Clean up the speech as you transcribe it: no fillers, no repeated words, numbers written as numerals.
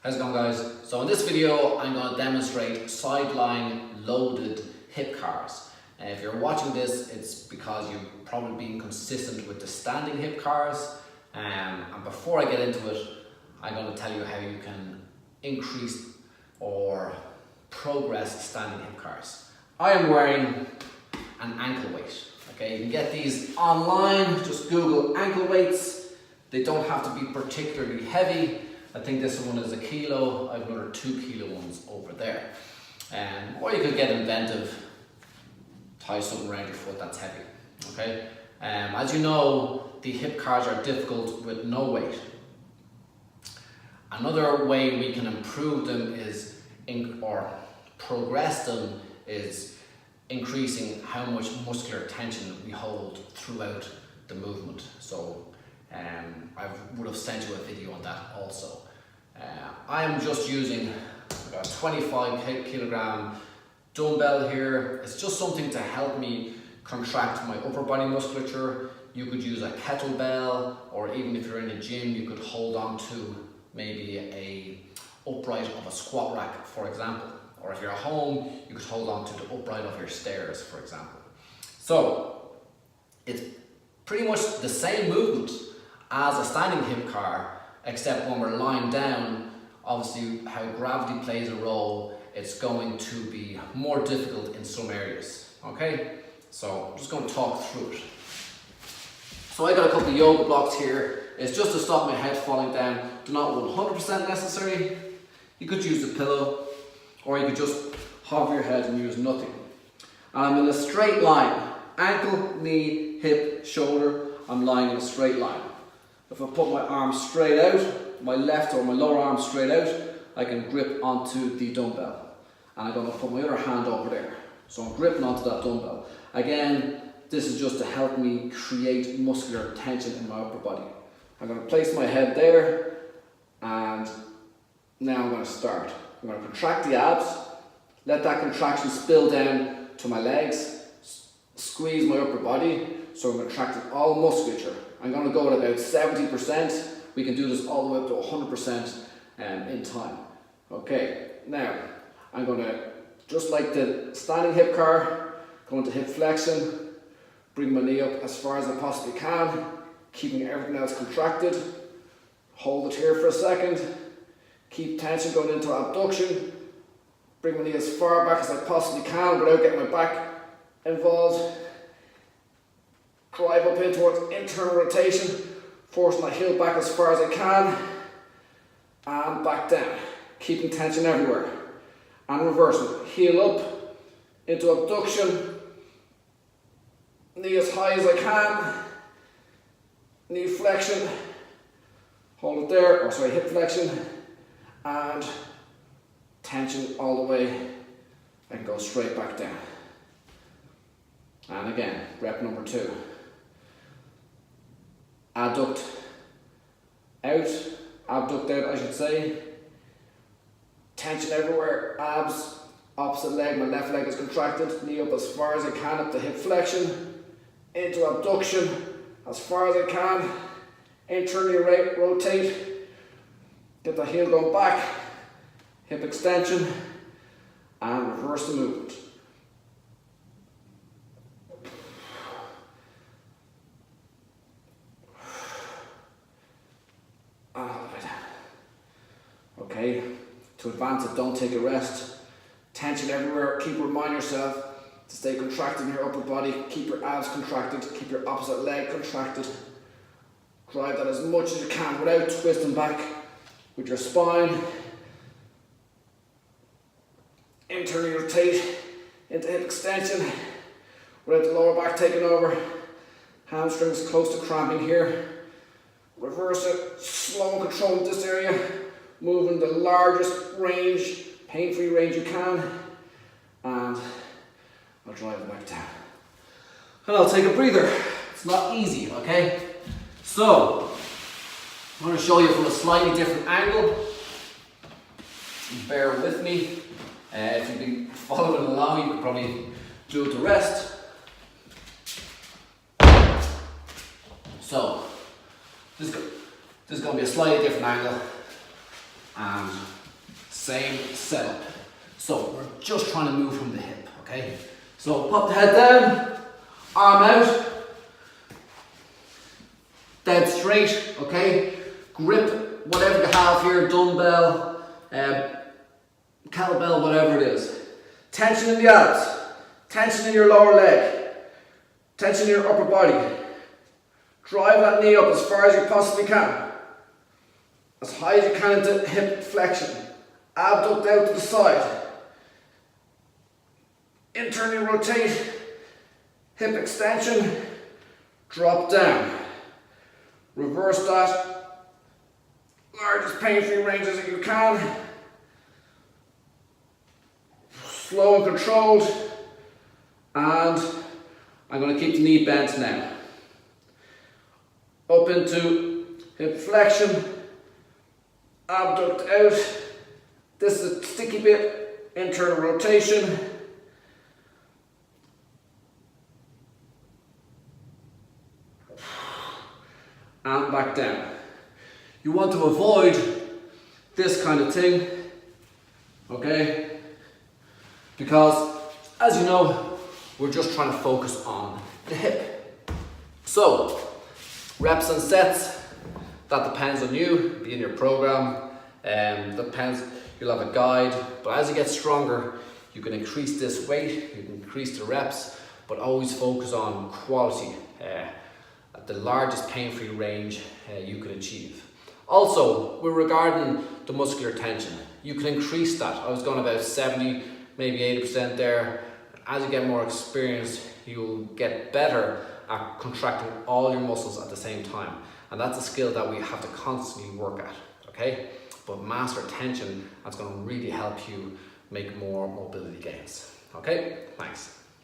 How's it going, guys? So in this video I'm going to demonstrate sideline loaded hip cars. And if you're watching this, it's because you've probably been consistent with the standing hip cars. And before I get into it, I'm going to tell you how you can increase or progress standing hip cars. I am wearing an ankle weight. Okay, you can get these online, just Google ankle weights. They don't have to be particularly heavy. I think this one is 1 kilo. I have another 2 kilo ones over there. Or you could get inventive, tie something around your foot that's heavy. Okay. As you know, the hip cars are difficult with no weight. Another way we can improve them is or progress them is increasing how much muscular tension we hold throughout the movement. So I would have sent you a video on that also. I am just using a 25 kilogram dumbbell here. It's just something to help me contract my upper body musculature. You could use a kettlebell, or even if you're in a gym, you could hold on to maybe a upright of a squat rack, for example. Or if you're at home, you could hold on to the upright of your stairs, for example. So it's pretty much the same movement as a standing hip car, except when we're lying down, obviously how gravity plays a role, it's going to be more difficult in some areas. Okay, so I'm just going to talk through it. So I got a couple of yoga blocks here. It's just to stop my head falling down. They're not 100% necessary. You could use a pillow, or you could just hover your head and use nothing. And I'm in a straight line. Ankle, knee, hip, shoulder. I'm lying in a straight line. If I put my arm straight out, my left or my lower arm straight out, I can grip onto the dumbbell. And I'm going to put my other hand over there. So I'm gripping onto that dumbbell. Again, this is just to help me create muscular tension in my upper body. I'm going to place my head there, and now I'm going to start. I'm going to contract the abs, let that contraction spill down to my legs, squeeze my upper body, so I'm contracting all musculature. I'm going to go at about 70%. We can do this all the way up to 100% in time. Okay, now I'm going to, just like the standing hip car, go into hip flexion, bring my knee up as far as I possibly can, keeping everything else contracted. Hold it here for a second. Keep tension going into abduction. Bring my knee as far back as I possibly can without getting my back involved. Drive up in towards internal rotation, force my heel back as far as I can, and back down, keeping tension everywhere. And reversing, heel up into abduction, knee as high as I can, knee flexion, hold it there, hip flexion, and tension all the way, and go straight back down. And again, rep number 2. Abduct out I should say. Tension everywhere, abs, opposite leg, my left leg is contracted, knee up as far as I can up to hip flexion, into abduction as far as I can, internally rotate, get the heel going back, hip extension, and reverse the movement. Okay, to advance it, don't take a rest. Tension everywhere, keep reminding yourself to stay contracted in your upper body, keep your abs contracted, keep your opposite leg contracted. Drive that as much as you can without twisting back with your spine. Internally rotate into hip extension without the lower back taking over. Hamstrings close to cramping here. Reverse it, slow and control in this area. Moving the largest range, pain-free range you can, and I'll drive it back down. And I'll take a breather. It's not easy, okay? So, I'm going to show you from a slightly different angle. Bear with me. If you've been following along, you could probably do it the rest. So, this is going to be a slightly different angle. and same setup. So we're just trying to move from the hip, okay? So pop the head down, arm out, dead straight, okay? Grip whatever you have here, dumbbell, kettlebell, whatever it is. Tension in the abs, tension in your lower leg, tension in your upper body. Drive that knee up as far as you possibly can. As high as you can into hip flexion. Abduct out to the side. Internally rotate. Hip extension. Drop down. Reverse that. Largest pain-free ranges that you can. Slow and controlled. And I'm going to keep the knee bent now. Up into hip flexion, abduct out. This is a sticky bit, internal rotation. And back down. You want to avoid this kind of thing, okay? Because, as you know, we're just trying to focus on the hip. So, reps and sets, that depends on you, be in your program, depends, you'll have a guide, but as you get stronger, you can increase this weight, you can increase the reps, but always focus on quality at the largest pain-free range you can achieve. Also, with regarding the muscular tension, you can increase that. I was going about 70, maybe 80% there. As you get more experience, you'll get better at contracting all your muscles at the same time, and that's a skill that we have to constantly work at, okay? But master tension, that's going to really help you make more mobility gains, okay? Thanks.